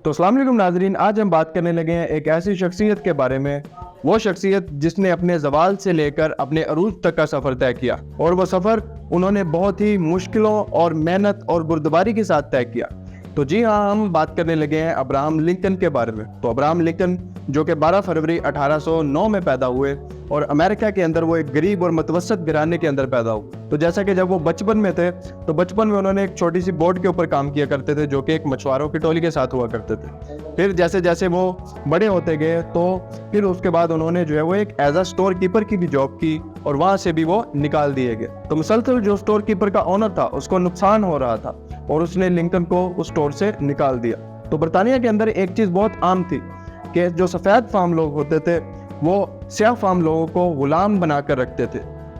तो अस्सलाम वालेकुम नाज़रीन, आज हम बात करने लगे हैं एक ऐसी शख्सियत के बारे में, वो शख्सियत जिसने अपने ज़वाल से लेकर अपने अरूज तक का सफ़र तय किया, और वो सफ़र उन्होंने बहुत ही मुश्किलों और मेहनत और बुर्दबारी के साथ तय किया। तो जी हाँ, हम बात करने लगे हैं अब्राहम लिंकन के बारे में। तो अब्राहम लिंकन जो कि 12 फरवरी 1809 में पैदा हुए और अमेरिका के अंदर वो एक गरीब और मतवसत घराने के अंदर पैदा हुए। तो जैसा कि जब वो बचपन में थे तो बचपन में उन्होंने एक छोटी सी बोट के ऊपर काम किया करते थे, जो कि एक मछुआरों की टोली के साथ हुआ करते थे। फिर जैसे जैसे वो बड़े होते गए तो फिर उसके बाद उन्होंने जो है वो एक एज अ स्टोर कीपर की भी जॉब की और वहाँ से भी वो निकाल दिए गए। तो मुसलसल जो स्टोर कीपर का ऑनर था उसको नुकसान हो रहा था और उसने लिंकन को उस स्टोर से निकाल दिया। तो बरतानिया के अंदर एक चीज़ बहुत आम थी कि जो सफ़ेद फार्म लोग होते थे वो स्याह फार्म लोगों को गुलाम बना कर रखते थे।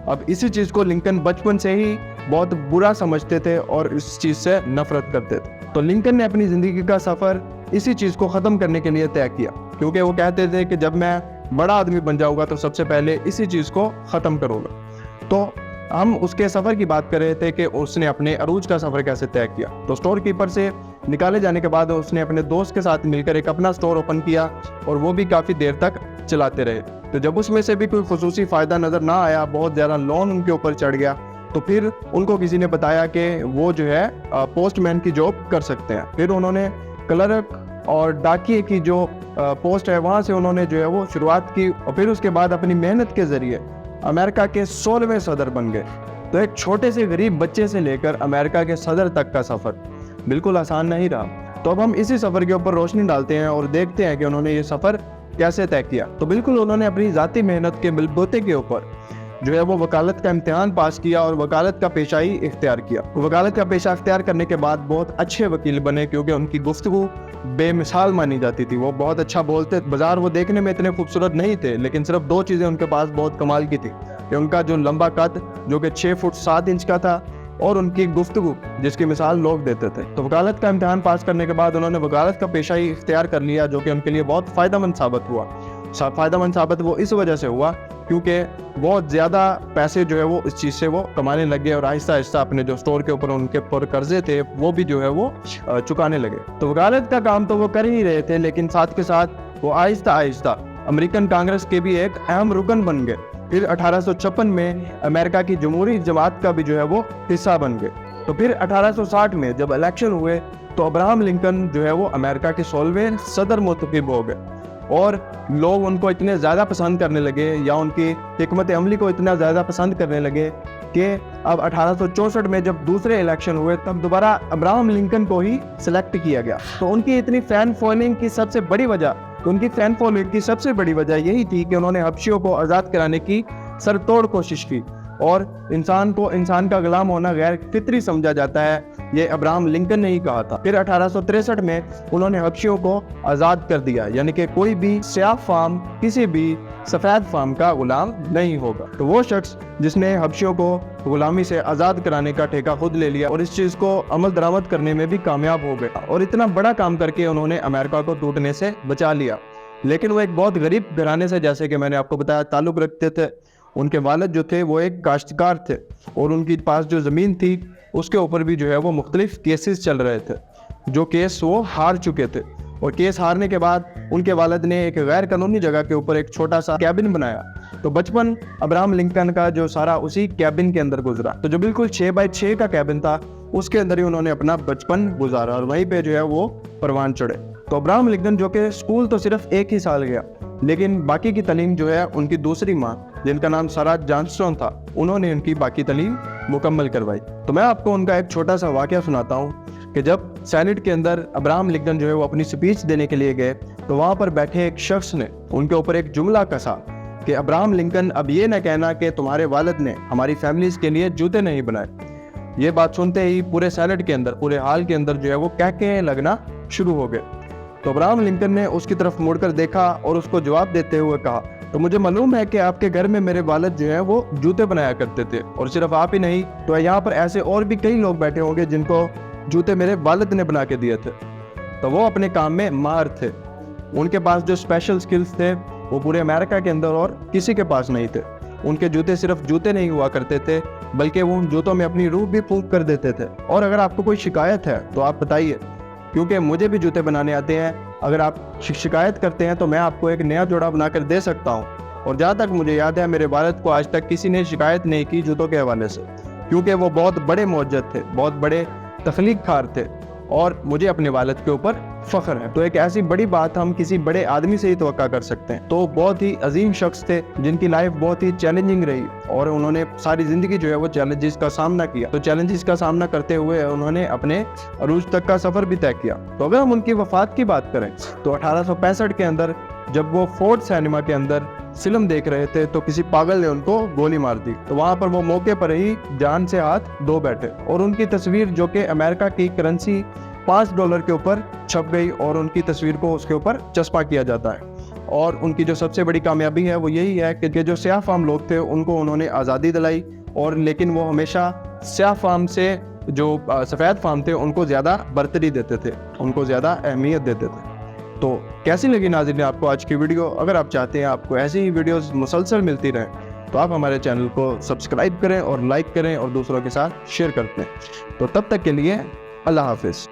अब इसी चीज़ को लिंकन बचपन से ही बहुत बुरा समझते थे और इस चीज़ से नफरत करते थे। तो लिंकन ने अपनी ज़िंदगी का सफ़र इसी चीज़ को ख़त्म करने के लिए तय किया, क्योंकि वो कहते थे कि जब मैं बड़ा आदमी बन जाऊँगा तो सबसे पहले इसी चीज़ को ख़त्म करूँगा। तो हम उसके सफ़र की बात कर रहे थे कि उसने अपने अरूज का सफ़र कैसे तय किया। तो स्टोर कीपर से निकाले जाने के बाद उसने अपने दोस्त के साथ मिलकर एक अपना स्टोर ओपन किया और वो भी काफ़ी देर तक चलाते रहे। तो जब उसमें से भी कोई खुसूसी फ़ायदा नज़र ना आया, बहुत ज़्यादा लोन उनके ऊपर चढ़ गया, तो फिर उनको किसी ने बताया कि वो जो है पोस्टमैन की जॉब कर सकते हैं। फिर उन्होंने क्लर्क और डाकिए की जो पोस्ट है वहाँ से उन्होंने जो है वो शुरुआत की और फिर उसके बाद अपनी मेहनत के ज़रिए अमेरिका के 16वें सदर बन गए। तो एक छोटे से गरीब बच्चे से लेकर अमेरिका के सदर तक का सफ़र बिल्कुल आसान नहीं रहा। तो अब हम इसी सफ़र के ऊपर रोशनी डालते हैं और देखते हैं कि उन्होंने ये सफ़र कैसे तय किया। तो बिल्कुल उन्होंने अपनी ज़ाती मेहनत के बलबूते के ऊपर जो है वो वकालत का इम्तिहान पास किया और वकालत का पेशा ही इख्तियार किया। वकालत का पेशा इख्तियार करने के बाद बहुत अच्छे वकील बने, क्योंकि उनकी गुफ्तगू बेमिसाल मानी जाती थी। वो बहुत अच्छा बोलते, बाजार वो देखने में इतने खूबसूरत नहीं थे, लेकिन सिर्फ दो चीज़ें उनके पास बहुत कमाल की थी कि उनका जो लंबा कद जो कि 6 फुट 7 इंच का था और उनकी गुफ्तगू जिसकी मिसाल लोग देते थे। तो वकालत का इम्तिहान पास करने के बाद उन्होंने वकालत का पेशा ही इख्तियार कर लिया, जो कि उनके लिए बहुत फ़ायदेमंद साबित हुआ। फ़ायदेमंद साबित वो इस वजह से हुआ क्योंकि बहुत ज़्यादा पैसे जो है वो इस चीज़ से वो कमाने लगे और आहिस्ता आहिस्ता अपने जो स्टोर के ऊपर उनके ऊपर कर्जे थे वो भी जो है वो चुकाने लगे। तो वकालत का काम तो वो कर ही रहे थे, लेकिन साथ के साथ वो आहिस्ता आहिस्ता अमेरिकन कांग्रेस के भी एक अहम रुकन बन गए। फिर 1856 में अमेरिका की जमहूरी जमात का भी जो है वो हिस्सा बन गए। तो फिर 1860 में जब इलेक्शन हुए तो अब्राहम लिंकन जो है वो अमेरिका के 16वें सदर मुंतखब हो गए और लोग उनको इतने ज़्यादा पसंद करने लगे या उनकी हिकमत अमली को इतना ज़्यादा पसंद करने लगे कि अब 1864 में जब दूसरे इलेक्शन हुए तब दोबारा अब्राहम लिंकन को ही सिलेक्ट किया गया। तो उनकी इतनी फ़ैन फॉलोइंग की सबसे बड़ी वजह यही थी कि उन्होंने हबशियों को आज़ाद कराने की सरतोड़ कोशिश की और इंसान को इंसान का गुलाम होना गैर फितरी समझा जाता है, ये अब्राहम लिंकन ने ही कहा था। फिर 1863 में उन्होंने हबशियों को आज़ाद कर दिया, यानी कि कोई भी स्याह फार्म किसी भी सफ़ेद फार्म का गुलाम नहीं होगा। तो वो शख्स जिसने हबशियों को गुलामी से आज़ाद कराने का ठेका खुद ले लिया और इस चीज़ को अमल दरामद करने में भी कामयाब हो गया और इतना बड़ा काम करके उन्होंने अमेरिका को टूटने से बचा लिया। लेकिन वो एक बहुत गरीब घराने से, जैसे कि मैंने आपको बताया, ताल्लुक़ रखते थे। उनके वालिद जो थे वो एक काश्तकार थे और उनके पास जो ज़मीन थी उसके ऊपर भी जो है वो मुख्तलिफ केसेस चल रहे थे, जो केस वो हार चुके थे। और केस हारने के बाद उनके वालिद ने एक गैर कानूनी जगह के ऊपर एक छोटा सा कैबिन बनाया। तो बचपन अब्राहम लिंकन का जो सारा उसी कैबिन के अंदर गुजरा। तो जो बिल्कुल 6 बाई 6 का कैबिन था उसके अंदर ही उन्होंने अपना बचपन गुजारा और वहीं पे जो है वो परवान चढ़े। तो अब्राहम लिंकन जो कि स्कूल तो सिर्फ एक ही साल गया, लेकिन बाकी की तालीम जो है उनकी दूसरी माँ जिनका नाम सारा जॉनस्टन था, उन्होंने उनकी बाकी तालीम मुकम्मल करवाई। तो मैं आपको उनका एक छोटा सा वाक़या सुनाता हूँ कि जब सेनेट के अंदर अब्राहम लिंकन जो है वो अपनी स्पीच देने के लिए गए तो वहाँ पर बैठे एक शख्स ने उनके ऊपर एक जुमला कसा कि अब्राहम लिंकन, अब ये न कहना कि तुम्हारे वालिद ने हमारी फैमिलीज़ के लिए जूते नहीं बनाए। ये बात सुनते ही पूरे सेनेट के अंदर, पूरे हाल के अंदर जो है वो कहके लगना शुरू हो गए। तो अब्राहम लिंकन ने उसकी तरफ मुड़कर देखा और उसको जवाब देते हुए कहा, तो मुझे मालूम है कि आपके घर में मेरे वालिद जो है वो जूते बनाया करते थे, और सिर्फ आप ही नहीं, तो यहाँ पर ऐसे और भी कई लोग बैठे होंगे जिनको जूते मेरे वालिद ने बना के दिए थे। तो वो अपने काम में माहिर थे, उनके पास जो स्पेशल स्किल्स थे वो पूरे अमेरिका के अंदर और किसी के पास नहीं थे। उनके जूते सिर्फ जूते नहीं हुआ करते थे, बल्कि वो उन जूतों में अपनी रूह भी फूंक कर देते थे। और अगर आपको कोई शिकायत है तो आप बताइए, کیونکہ مجھے بھی جوتے بنانے آتے ہیں. اگر آپ شکایت کرتے ہیں تو میں آپ کو ایک نیا جوڑا بنا کر دے سکتا ہوں. اور جہاں تک مجھے یاد ہے میرے والد کو آج تک کسی نے شکایت نہیں کی جوتوں کے حوالے سے, کیونکہ وہ بہت بڑے موجد تھے, بہت بڑے تخلیق کار تھے, اور مجھے اپنے والد کے اوپر فخر ہے. تو ایک ایسی بڑی بات ہم کسی بڑے آدمی سے ہی توقع کر سکتے ہیں. تو بہت ہی عظیم شخص تھے جن کی لائف بہت ہی چیلنجنگ رہی, اور انہوں نے ساری زندگی جو ہے وہ چیلنجز کا سامنا کیا. تو چیلنجز کا سامنا کرتے ہوئے انہوں نے اپنے عروج تک کا سفر بھی طے کیا. تو اگر ہم ان کی وفات کی بات کریں تو 1865 کے اندر جب وہ فورڈ سینما کے اندر فلم دیکھ رہے تھے تو کسی پاگل نے ان کو گولی مار دی. تو وہاں پر وہ موقع پر ہی جان سے ہاتھ دھو بیٹھے, اور ان کی تصویر جو کہ امریکہ کی کرنسی $5 کے اوپر چھپ گئی, اور ان کی تصویر کو اس کے اوپر چسپاں کیا جاتا ہے. اور ان کی جو سب سے بڑی کامیابی ہے وہ یہی ہے کہ جو سیاہ فام لوگ تھے ان کو انہوں نے آزادی دلائی, اور لیکن وہ ہمیشہ سیاہ فام سے جو سفید فام تھے ان کو زیادہ برتری دیتے تھے, ان کو زیادہ اہمیت دیتے تھے. تو کیسی لگی ناظرین آپ کو آج کی ویڈیو؟ اگر آپ چاہتے ہیں آپ کو ایسی ہی ویڈیوز مسلسل ملتی رہیں تو آپ ہمارے چینل کو سبسکرائب کریں اور لائک کریں اور دوسروں کے ساتھ شیئر کرتے ہیں. تو تب تک کے لیے اللہ حافظ.